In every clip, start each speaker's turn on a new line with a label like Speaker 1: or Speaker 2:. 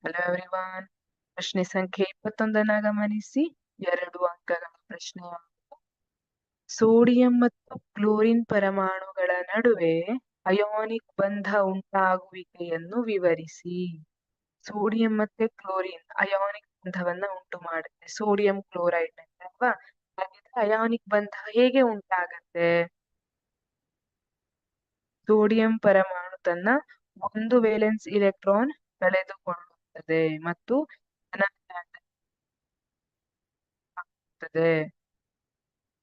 Speaker 1: Hello everyone. ಪ್ರಶ್ನೆ ಸಂಖ್ಯೆ 21 ಗಮನಿಸಿ. 2 ಅಂಕಗಳ ಪ್ರಶ್ನೆ. ಸೋಡಿಯಂ ಮತ್ತು ಕ್ಲೋರಿನ್ ಪರಮಾಣುಗಳ ನಡುವೆ ಅಯಾನಿಕ್ ಬಂಧ ಉಂಟಾಗುವಿಕೆಯನ್ನು ವಿವರಿಸಿ. ಸೋಡಿಯಂ ಮತ್ತೆ ಕ್ಲೋರಿನ್ ಅಯಾನಿಕ್ ಬಂಧವನ್ನ ಉಂಟು ಮಾಡುತ್ತೆ, ಸೋಡಿಯಂ ಕ್ಲೋರೈಡ್ ಅಲ್ವಾ. ಹಾಗಿದ್ರೆ ಅಯಾನಿಕ್ ಬಂಧ ಹೇಗೆ ಉಂಟಾಗತ್ತೆ? ಸೋಡಿಯಂ ಪರಮಾಣು ತನ್ನ ಒಂದು ವೇಲೆನ್ಸ್ ಇಲೆಕ್ಟ್ರಾನ್ ಕಳೆದುಕೊಳ್ಳುತ್ತದೆ ಮತ್ತು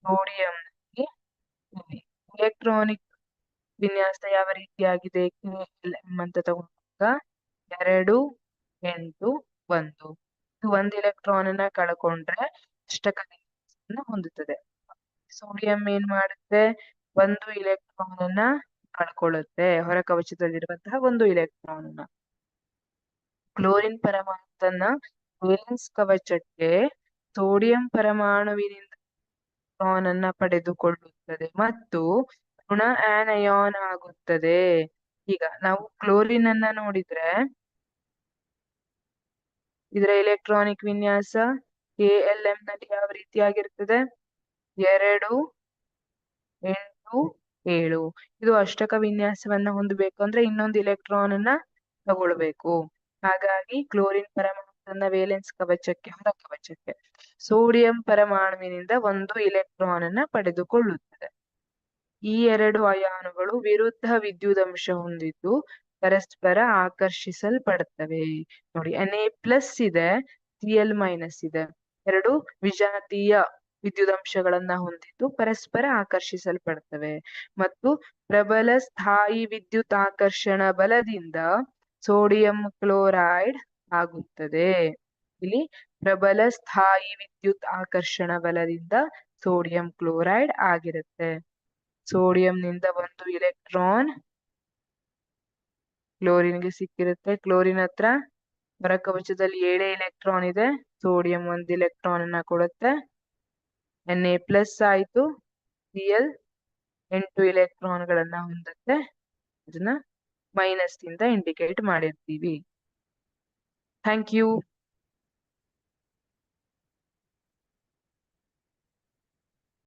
Speaker 1: ಸೋಡಿಯಂ ಎಲೆಕ್ಟ್ರಾನಿಕ್ ವಿನ್ಯಾಸ ಯಾವ ರೀತಿಯಾಗಿದೆ? KLM ಅಂತ ತಗೊಂಡಾಗ 2 8 1. ಇದು ಒಂದು ಎಲೆಕ್ಟ್ರಾನ್ ಅನ್ನ ಕಳ್ಕೊಂಡ್ರೆ ಅಷ್ಟಕ ವಿನ್ಯಾಸವನ್ನ ಹೊಂದುತ್ತದೆ. ಸೋಡಿಯಂ ಏನ್ ಮಾಡುತ್ತೆ? ಒಂದು ಇಲೆಕ್ಟ್ರಾನ್ ಅನ್ನ ಕಳ್ಕೊಳ್ಳುತ್ತೆ, ಹೊರ ಕವಚದಲ್ಲಿರುವಂತಹ ಒಂದು ಎಲೆಕ್ಟ್ರಾನ್ ಅನ್ನ. ಕ್ಲೋರಿನ್ ಪರಮಾಣು ತನ್ನ ವೇಲೆನ್ಸ್ ಕವಚಕ್ಕೆ ಸೋಡಿಯಂ ಪರಮಾಣುವಿನಿಂದ ಎಲೆಕ್ಟ್ರಾನ್ ಅನ್ನ ಪಡೆದುಕೊಳ್ಳುತ್ತದೆ ಮತ್ತು ಋಣ ಆನಯಾನ್ ಆಗುತ್ತದೆ. ಈಗ ನಾವು ಕ್ಲೋರಿನ್ ಅನ್ನ ನೋಡಿದ್ರೆ ಇದರ ಎಲೆಕ್ಟ್ರಾನಿಕ್ ವಿನ್ಯಾಸ KLM ನಲ್ಲಿ ಯಾವ ರೀತಿಯಾಗಿರ್ತದೆ? 2 8 7. ಇದು ಅಷ್ಟಕ ವಿನ್ಯಾಸವನ್ನ ಹೊಂದಬೇಕು ಅಂದ್ರೆ ಇನ್ನೊಂದು ಎಲೆಕ್ಟ್ರಾನ್ ಅನ್ನ ತಗೊಳ್ಬೇಕು. ಹಾಗಾಗಿ ಕ್ಲೋರಿನ್ ಪರಮಾಣು ತನ್ನ ವೇಲೆನ್ಸ್ ಕವಚಕ್ಕೆ, ಹೊರ ಕವಚಕ್ಕೆ ಸೋಡಿಯಂ ಪರಮಾಣುವಿನಿಂದ ಒಂದು ಇಲೆಕ್ಟ್ರಾನ್ ಅನ್ನ ಪಡೆದುಕೊಳ್ಳುತ್ತದೆ. ಈ ಎರಡು ಅಯಾನುಗಳು ವಿರುದ್ಧ ವಿದ್ಯುದಂಶ ಹೊಂದಿದ್ದು ಪರಸ್ಪರ ಆಕರ್ಷಿಸಲ್ಪಡ್ತವೆ. ನೋಡಿ, Na+ ಇದೆ, Cl- ಇದೆ. ಎರಡು ವಿಜಾತೀಯ ವಿದ್ಯುದಂಶಗಳನ್ನ ಹೊಂದಿದ್ದು ಪರಸ್ಪರ ಆಕರ್ಷಿಸಲ್ಪಡ್ತವೆ ಮತ್ತು ಪ್ರಬಲ ಸ್ಥಾಯಿ ವಿದ್ಯುತ್ ಆಕರ್ಷಣ ಬಲದಿಂದ ಸೋಡಿಯಂ ಕ್ಲೋರೈಡ್ ಆಗುತ್ತದೆ. ಇಲ್ಲಿ ಪ್ರಬಲ ಸ್ಥಾಯಿ ವಿದ್ಯುತ್ ಆಕರ್ಷಣ ಬಲದಿಂದ ಸೋಡಿಯಂ ಕ್ಲೋರೈಡ್ ಆಗಿರುತ್ತೆ. ಸೋಡಿಯಂನಿಂದ ಒಂದು ಇಲೆಕ್ಟ್ರಾನ್ ಕ್ಲೋರಿನ್ಗೆ ಸಿಕ್ಕಿರುತ್ತೆ. ಕ್ಲೋರಿನ್ ಹತ್ರ ಹೊರ ಕವಚದಲ್ಲಿ 7 ಎಲೆಕ್ಟ್ರಾನ್ ಇದೆ, ಸೋಡಿಯಂ ಒಂದು ಎಲೆಕ್ಟ್ರಾನ್ ಅನ್ನ ಕೊಡುತ್ತೆ. Na+ ಆಯ್ತು, Cl 8 ಎಲೆಕ್ಟ್ರಾನ್ಗಳನ್ನ ಹೊಂದುತ್ತೆ. ಅದನ್ನ ಮೈನಸ್ ಇಂದ ಇಂಡಿಕೇಟ್ ಮಾಡಿರ್ತೀವಿ. Thank you.